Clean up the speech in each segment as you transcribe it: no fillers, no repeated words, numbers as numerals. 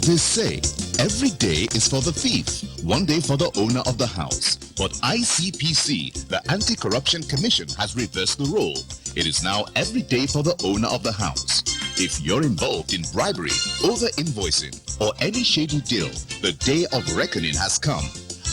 They say every day is for the thief, one day for the owner of the house. But ICPC, the Anti-Corruption Commission, has reversed the role. It is now every day for the owner of the house. If you're involved in bribery, over-invoicing, or any shady deal, the day of reckoning has come.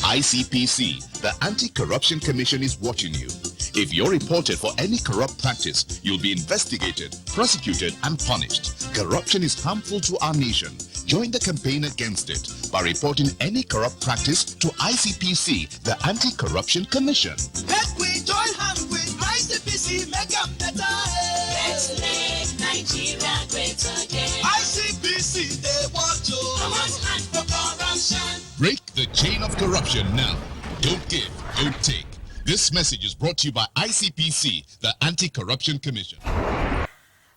ICPC, the Anti-Corruption Commission, is watching you. If you're reported for any corrupt practice, you'll be investigated, prosecuted, and punished. Corruption is harmful to our nation. Join the campaign against it by reporting any corrupt practice to ICPC, the Anti-Corruption Commission. Let we join hands with ICPC, make them better. Let's make Nigeria great again. ICPC, they want to. Come on, hand for corruption. Break the chain of corruption now. Don't give, don't take. This message is brought to you by ICPC, the Anti-Corruption Commission.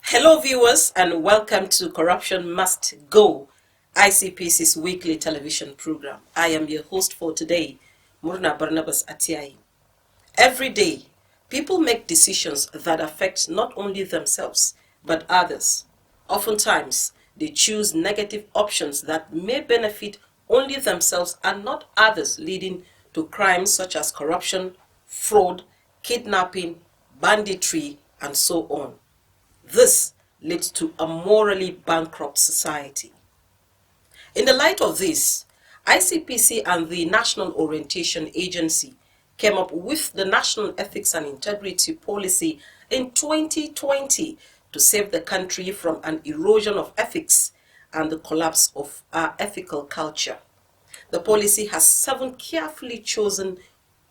Hello viewers and welcome to Corruption Must Go, ICPC's weekly television program. I am your host for today, Murna Barnabas Atiai. Every day, people make decisions that affect not only themselves, but others. Oftentimes, they choose negative options that may benefit only themselves and not others, leading to crimes such as corruption, fraud, kidnapping, banditry, and so on. This leads to a morally bankrupt society. In the light of this, ICPC and the National Orientation Agency came up with the National Ethics and Integrity Policy in 2020 to save the country from an erosion of ethics and the collapse of our ethical culture. The policy has 7 carefully chosen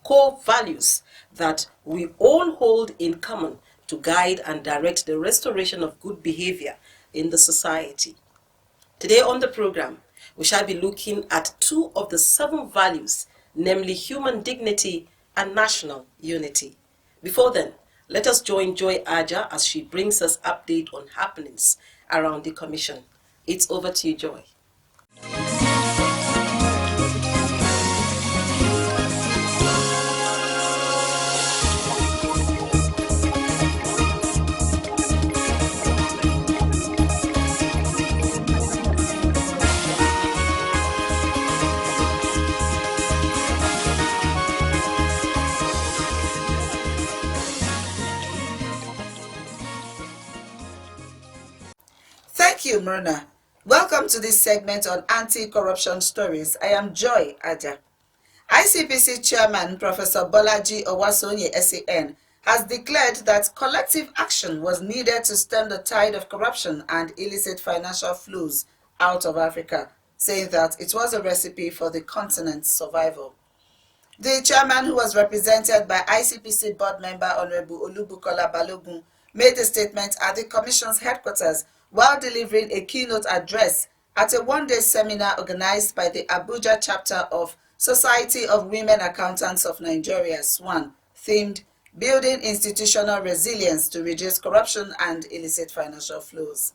core values that we all hold in common to guide and direct the restoration of good behavior in the society. Today on the program, we shall be looking at 2 of the 7 values, namely human dignity and national unity. Before then, let us join Joy Aja as she brings us update on happenings around the Commission. It's over to you, Joy. Thank you, Myrna. Welcome to this segment on anti-corruption stories. I am Joy Aja. ICPC Chairman Professor Bolaji Owasonye SAN has declared that collective action was needed to stem the tide of corruption and illicit financial flows out of Africa, saying that it was a recipe for the continent's survival. The chairman, who was represented by ICPC board member Honorable Olubukola Balogun, made the statement at the Commission's headquarters while delivering a keynote address at a one-day seminar organized by the Abuja chapter of Society of Women Accountants of Nigeria, SWAN, themed Building Institutional Resilience to Reduce Corruption and Illicit Financial Flows.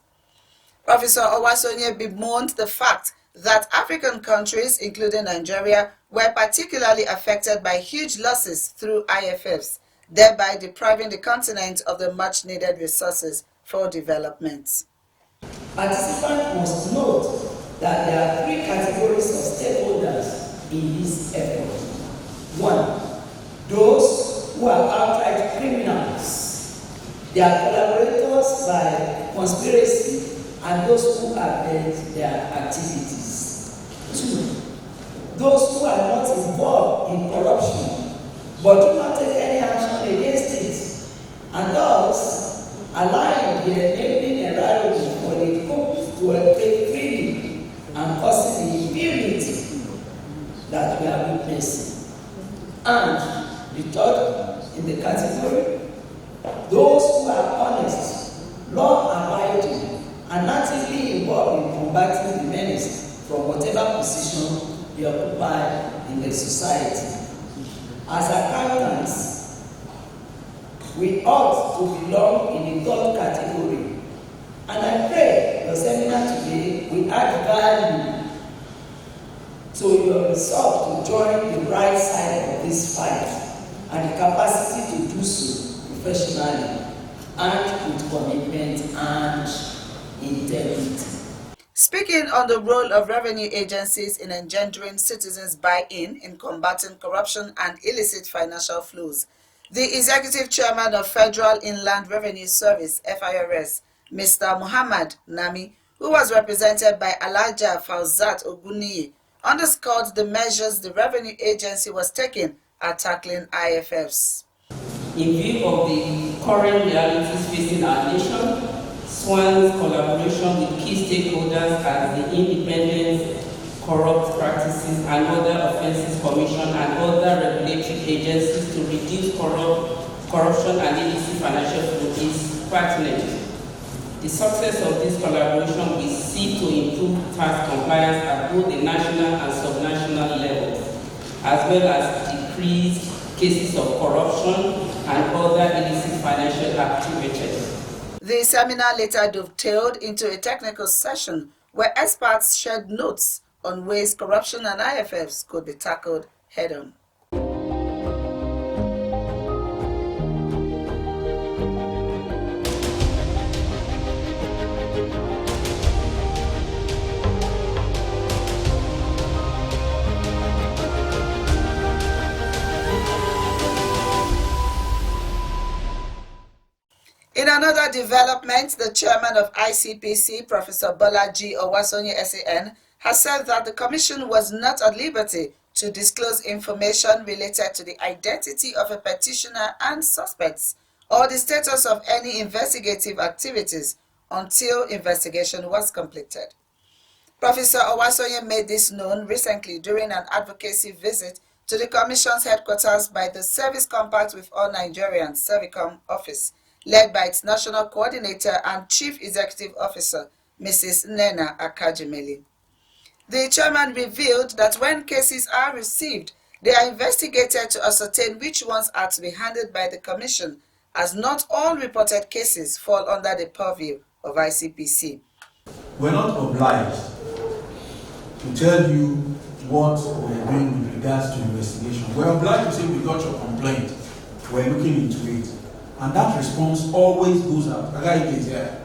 Professor Owasonye bemoaned the fact that African countries, including Nigeria, were particularly affected by huge losses through IFFs, thereby depriving the continent of the much-needed resources for development. Participants must note that there are 3 categories of stakeholders in this effort. 1. Those who are outright criminals. They are collaborators by conspiracy and those who abet their activities. 2. Those who are not involved in corruption but do not take any action against it, and thus allowing the enabling environment for the group to operate freely and causing the impunity that we are witnessing. And the third in the category, those who are honest, law-abiding, and actively involved in combating the menace from whatever position they occupy in the society. As accountants, we ought to belong in the 3rd category. And I pray your seminar today will add value to your resolve to join the right side of this fight and the capacity to do so professionally and with commitment and integrity. Speaking on the role of revenue agencies in engendering citizens' buy-in in combating corruption and illicit financial flows, the Executive Chairman of Federal Inland Revenue Service, FIRS, Mr. Muhammad Nami, who was represented by Alhaja Fauzat Oguniyi, underscored the measures the revenue agency was taking at tackling IFFs. In view of the current realities facing our nation, SWAN's collaboration with key stakeholders as the Independent Corrupt Practices and Other Offences Commission and other regulatory agencies to reduce corruption and illicit financial flow is pertinent. The success of this collaboration will seek to improve tax compliance at both the national and subnational levels, as well as decrease cases of corruption and other illicit financial activities. The seminar later dovetailed into a technical session where experts shared notes on ways corruption and IFFs could be tackled head-on. In another development, the chairman of ICPC, Professor Bolaji Owasonye SAN, has said that the commission was not at liberty to disclose information related to the identity of a petitioner and suspects or the status of any investigative activities until investigation was completed. Professor Owasonye made this known recently during an advocacy visit to the commission's headquarters by the Service Compact with All Nigerians Servicom office, led by its national coordinator and chief executive officer, Mrs. Nnenna Akajimeli. The chairman revealed that when cases are received, they are investigated to ascertain which ones are to be handled by the commission, as not all reported cases fall under the purview of ICPC. We're not obliged to tell you what we're doing with regards to investigation. We're obliged to say we got your complaint, we're looking into it. And that response always goes out. Agaga is here.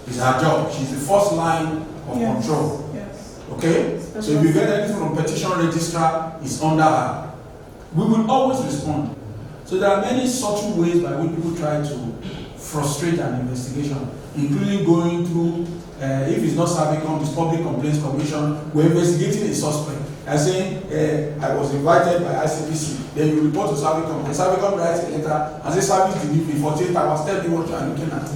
It's her job. She's the first line of control. Yes. Okay? So if you get anything from petition registrar, it's under her. We will always respond. So there are many subtle ways by which people try to frustrate an investigation, including going through, if it's not Servicom, it's Public Complaints Commission, we're investigating a suspect. I'm saying, I was invited by ICPC, then you report to Servicom, and Servicom writes a letter and says service delivery 48 hours, tell me what you are looking at.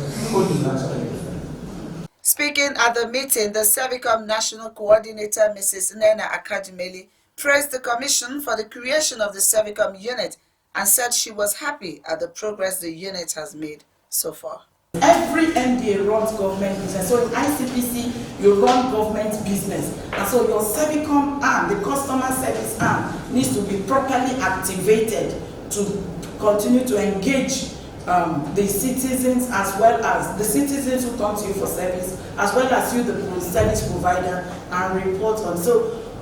Speaking at the meeting, the Servicom National Coordinator, Mrs. Nnenna Akajimeli, praised the Commission for the creation of the Servicom unit and said she was happy at the progress the unit has made so far. Every MDA runs government business. So in ICPC, you run government business. And so your Servicom arm, the customer service arm, needs to be properly activated to continue to engage the citizens, as well as the citizens who come to you for service, as well as you, the service provider, and report on. So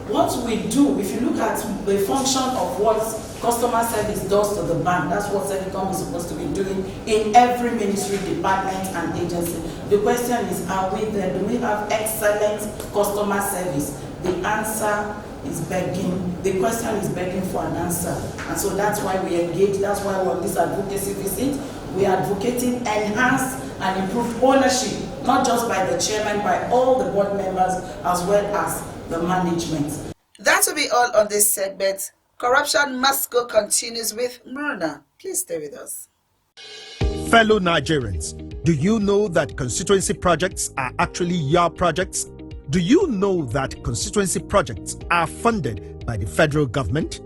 what we do, if you look at the function of what customer service does to the bank, that's what Servicom is supposed to be doing in every ministry, department, and agency. The question is, are we there? Do we have excellent customer service? The answer is begging. The question is begging for an answer. And so that's why we engage. That's why we're on this advocacy visit. We are advocating enhanced and improved ownership, not just by the chairman, by all the board members, as well as the management. That will be all on this segment. Corruption Must Go continues with Murna. Please stay with us. Fellow Nigerians, do you know that constituency projects are actually your projects? Do you know that constituency projects are funded by the federal government?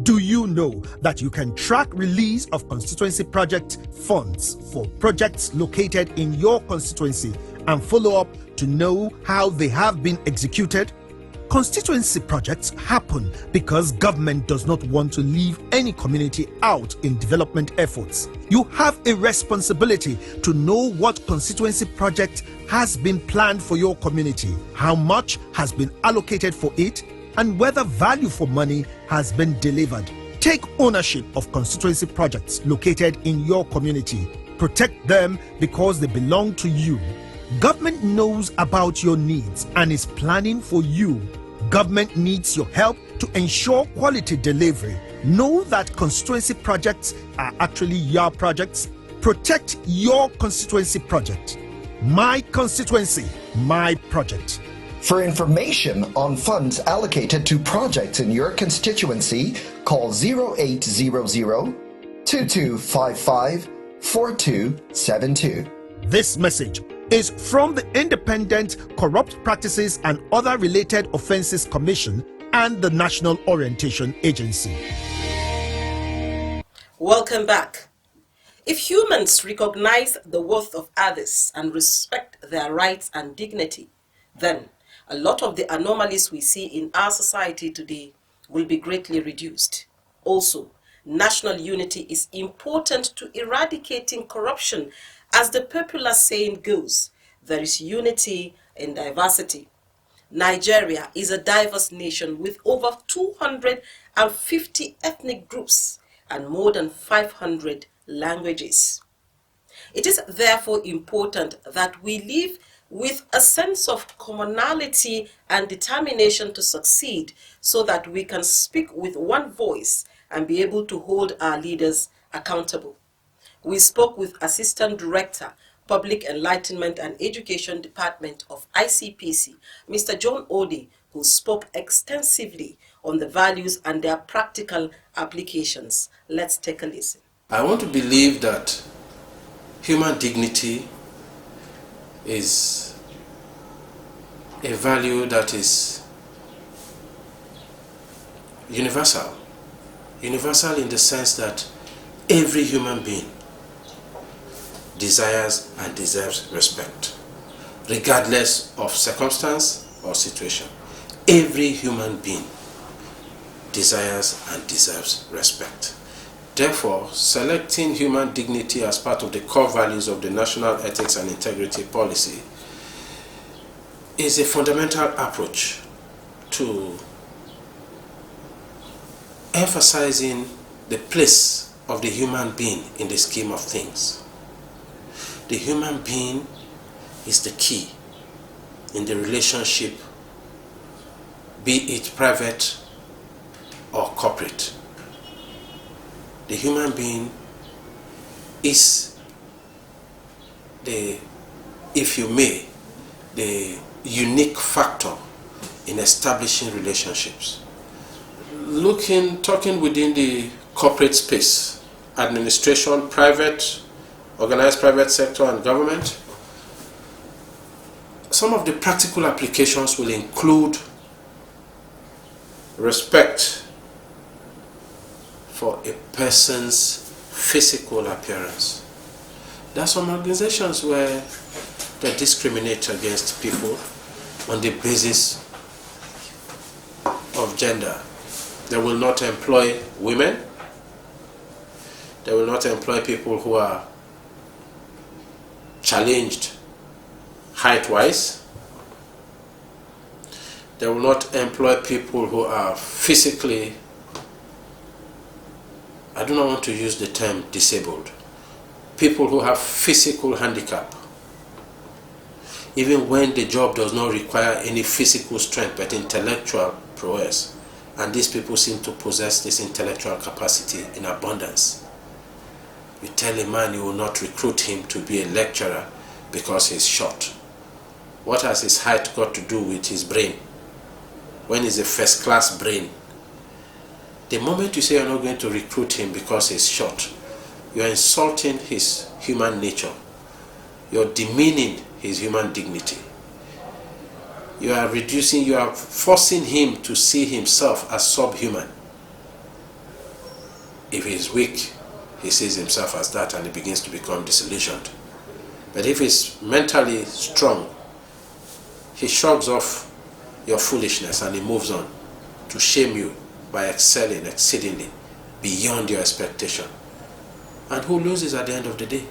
Do you know that you can track release of constituency project funds for projects located in your constituency and follow up to know how they have been executed? Constituency projects happen because government does not want to leave any community out in development efforts. You have a responsibility to know what constituency project has been planned for your community, how much has been allocated for it, and whether value for money has been delivered. Take ownership of constituency projects located in your community. Protect them because they belong to you. Government knows about your needs and is planning for you. Government needs your help to ensure quality delivery. Know that constituency projects are actually your projects. Protect your constituency project. My constituency, my project. For information on funds allocated to projects in your constituency, call 0800 2255 4272. This message is from the Independent Corrupt Practices and Other Related Offences Commission and the National Orientation Agency. Welcome back. If humans recognize the worth of others and respect their rights and dignity, then a lot of the anomalies we see in our society today will be greatly reduced. Also, national unity is important to eradicating corruption. As the popular saying goes, there is unity in diversity. Nigeria is a diverse nation with over 250 ethnic groups and more than 500 languages. It is therefore important that we live with a sense of commonality and determination to succeed, so that we can speak with one voice and be able to hold our leaders accountable. We spoke with Assistant Director, Public Enlightenment and Education Department of ICPC, Mr. John Ode, who spoke extensively on the values and their practical applications. Let's take a listen. I want to believe that human dignity is a value that is universal. Universal in the sense that every human being desires and deserves respect, regardless of circumstance or situation. Every human being desires and deserves respect. Therefore, selecting human dignity as part of the core values of the National Ethics and Integrity Policy is a fundamental approach to emphasizing the place of the human being in the scheme of things. The human being is the key in the relationship, be it private or corporate. The human being is the, if you may, the unique factor in establishing relationships. Talking within the corporate space, administration, private, organized private sector and government, some of the practical applications will include respect for a person's physical appearance. There are some organizations where they discriminate against people on the basis of gender. They will not employ women. They will not employ people who are challenged height-wise. They will not employ people who are physically, I do not want to use the term disabled, people who have physical handicap, even when the job does not require any physical strength but intellectual prowess. And these people seem to possess this intellectual capacity in abundance. You tell a man you will not recruit him to be a lecturer because he's short. What has his height got to do with his brain? When he's a first-class brain. The moment you say you're not going to recruit him because he's short, you're insulting his human nature. You're demeaning his human dignity. You are forcing him to see himself as subhuman. If he's weak, he sees himself as that and he begins to become disillusioned. But if he's mentally strong, he shrugs off your foolishness and he moves on to shame you by excelling exceedingly beyond your expectation. And who loses at the end of the day?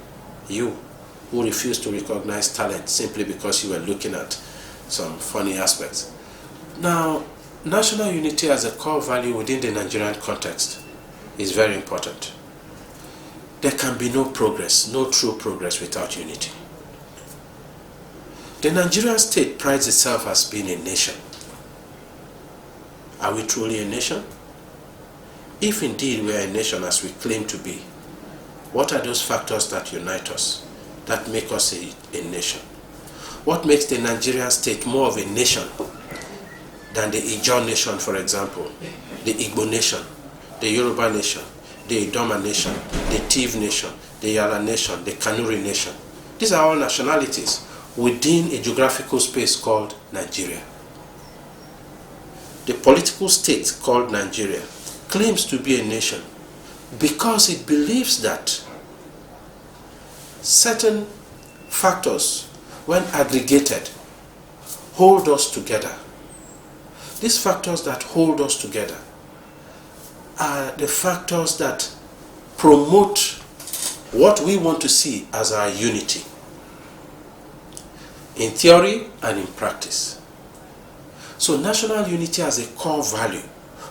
You, who refuse to recognize talent simply because you were looking at some funny aspects. Now, national unity as a core value within the Nigerian context is very important. There can be no progress, no true progress without unity. The Nigerian state prides itself as being a nation. Are we truly a nation? If indeed we are a nation as we claim to be, what are those factors that unite us, that make us a nation? What makes the Nigerian state more of a nation than the Ijaw nation, for example, the Igbo nation, the Yoruba nation, the Idoma nation, the Tiv nation, the Yala nation, the Kanuri nation? These are all nationalities within a geographical space called Nigeria. The political state called Nigeria claims to be a nation because it believes that certain factors, when aggregated, hold us together. These factors that hold us together are the factors that promote what we want to see as our unity, in theory and in practice. So national unity as a core value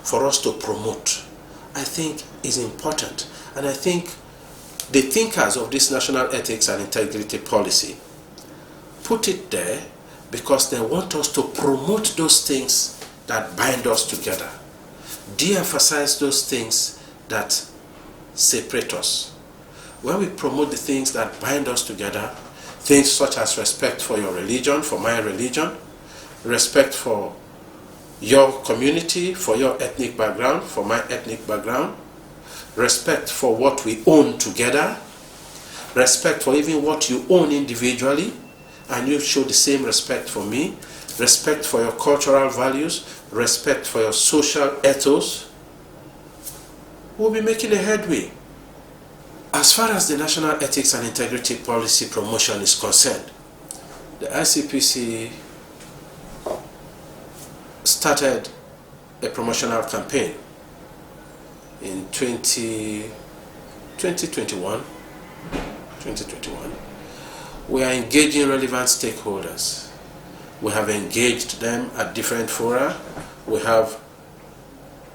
for us to promote, I think, is important. And I think the thinkers of this national ethics and integrity policy put it there because they want us to promote those things that bind us together, de-emphasize those things that separate us. When we promote the things that bind us together, things such as respect for your religion, for my religion, respect for your community, for your ethnic background, for my ethnic background, respect for what we own together, respect for even what you own individually, and you show the same respect for me, respect for your cultural values, respect for your social ethos, we'll be making a headway. As far as the National Ethics and Integrity Policy promotion is concerned, the ICPC started a promotional campaign in 2021. We are engaging relevant stakeholders. We have engaged them at different fora. We have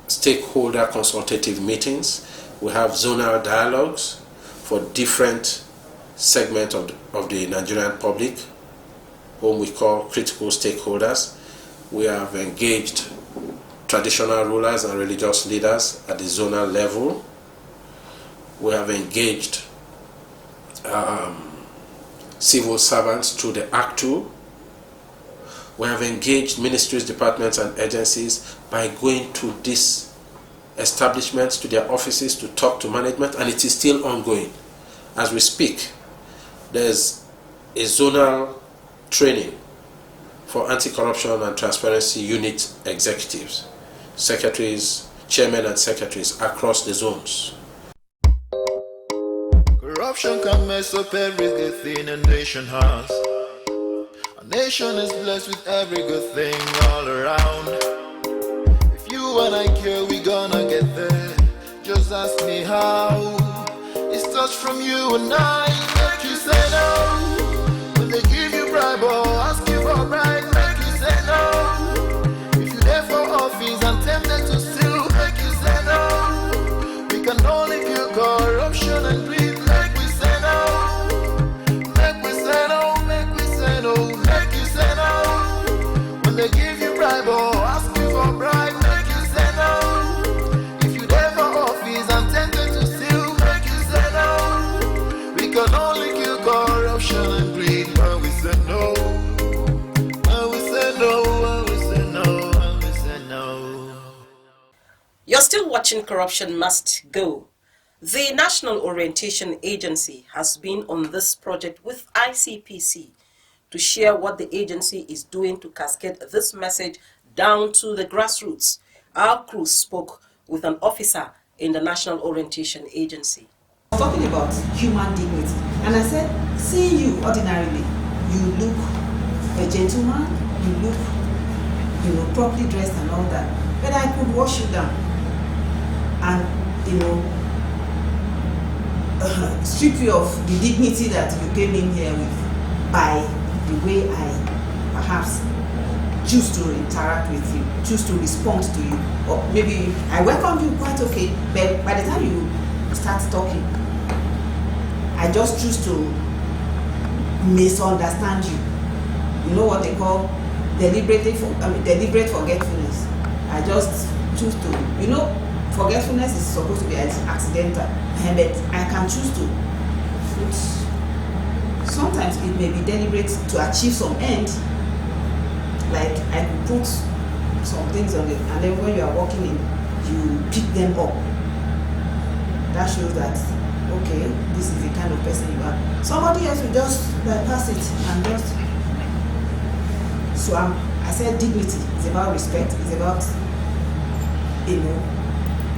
stakeholder consultative meetings. We have zonal dialogues for different segments of the Nigerian public, whom we call critical stakeholders. We have engaged traditional rulers and religious leaders at the zonal level. We have engaged civil servants through the ACTU. We have engaged ministries, departments, and agencies by going to these establishments, to their offices, to talk to management, and it is still ongoing. As we speak, there's a zonal training for anti-corruption and transparency unit executives, secretaries, chairmen and secretaries across the zones. Corruption can mess up every good thing a nation has. A nation is blessed with every good thing all around. If you and I care, we gonna get there. Just ask me how. It starts from you and I. Make you say no. When they give you bribe or ask you for bribe, make you say no. If you're there for office and tempted to steal, make you say no. We can only kill corruption and greed. Make we say no. Make we say no. Make we say no. Make you say no. When they give you bribe or ask you for bribe, make you say no. If you're there for office and tempted to steal, make you say no. We can only kill corruption and greed when we say no. When we say no. When we say no. When we say no. You're still watching Corruption Must Go. The National Orientation Agency has been on this project with ICPC to share what the agency is doing to cascade this message down to the grassroots. Our crew spoke with an officer in the National Orientation Agency. Talking about human dignity, and I said, seeing you ordinarily, you look a gentleman, you look, properly dressed and all that, but I could wash you down and, strip you of the dignity that you came in here with by the way I perhaps choose to interact with you, choose to respond to you, or maybe I welcome you quite okay, but by the time you start talking, I just choose to misunderstand you. you know what they call deliberate forgetfulness. I just choose to, forgetfulness is supposed to be accidental, but I can choose to put, sometimes it may be deliberate to achieve some end, like I could put some things on it, and then when you are walking in, you pick them up. That shows that, okay, this is the kind of person you are. Somebody else will just bypass it and just, so I said dignity is about respect, it's about,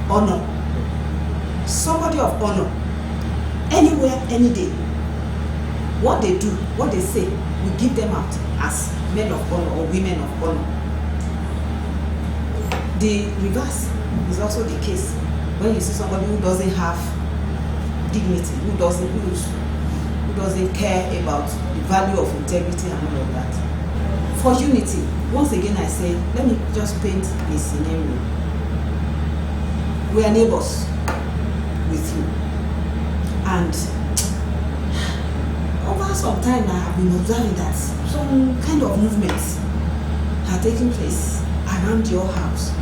honor. Somebody of honor, anywhere, any day. What they do, what they say, we give them out as men of honor or women of honor. The reverse is also the case. When you see somebody who doesn't have dignity, who doesn't care about the value of integrity and all of that. For unity, once again I say, let me just paint a scenario. We are neighbors with you, and over some time I have been observing that some kind of movements are taking place around your house.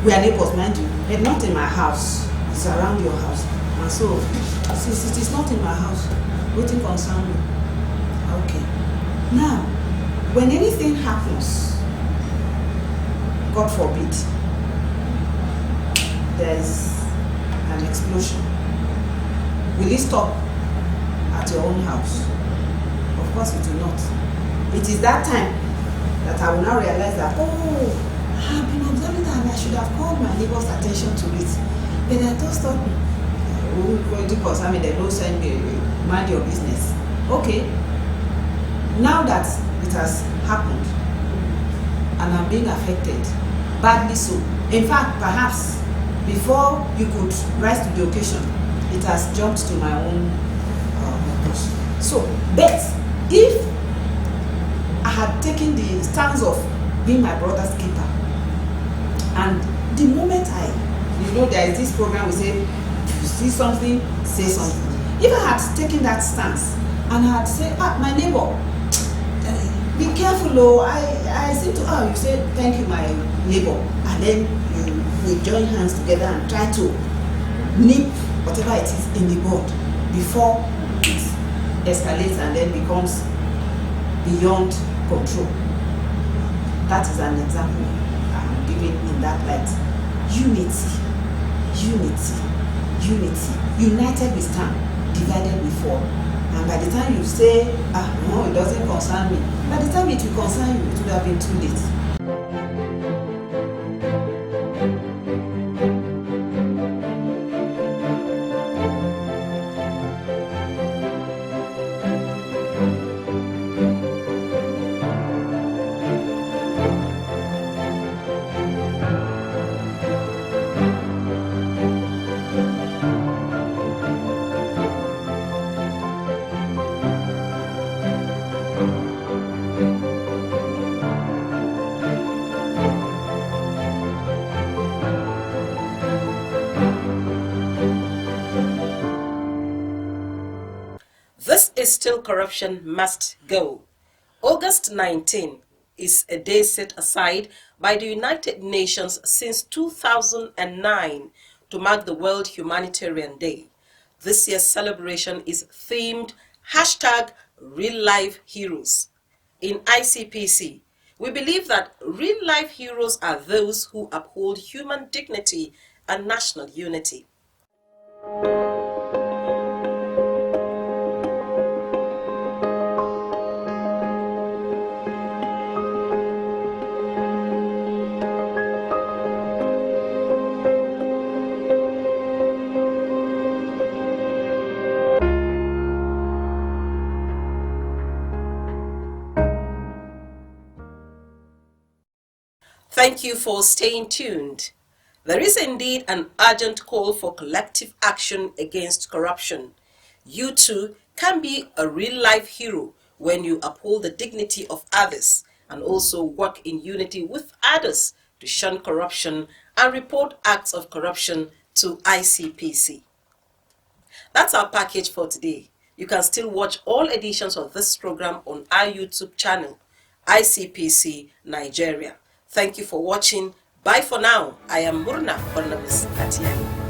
We are neighbors, mind you, but not in my house. It's around your house. And so, since it is not in my house, nothing concerns me. Okay. Now, when anything happens, God forbid, there's an explosion, will it stop at your own house? Of course it will not. It is that time that I will now realize that, oh, I've been observing that and I should have called my neighbor's attention to it. But I just thought, who is going to concern me? They don't send me, mind your business. Okay, now that it has happened and I'm being affected, badly so. In fact, perhaps before you could rise to the occasion, it has jumped to my own So, but if I had taken the stance of being my brother's keeper, and the moment there is this program, we say, if you see something, say something. If I had taken that stance and I had said, my neighbor, be careful, I seem to, you say, thank you, my neighbor, and then we join hands together and try to nip whatever it is in the bud before it escalates and then becomes beyond control. That is an example I'm giving in that light. Unity. United we stand, divided we fall. And by the time you say, no, it doesn't concern me, by the time it will concern you, it would have been too late. This is still Corruption Must Go. August 19 is a day set aside by the United Nations since 2009 to mark the World Humanitarian Day. This year's celebration is themed #RealLifeHeroes. In ICPC, we believe that real-life heroes are those who uphold human dignity and national unity. Thank you for staying tuned. There is indeed an urgent call for collective action against corruption. You too can be a real-life hero when you uphold the dignity of others and also work in unity with others to shun corruption and report acts of corruption to ICPC. That's our package for today. You can still watch all editions of this program on our YouTube channel. ICPC Nigeria. Thank you for watching. Bye for now. I am Murna Barnabas Atiani.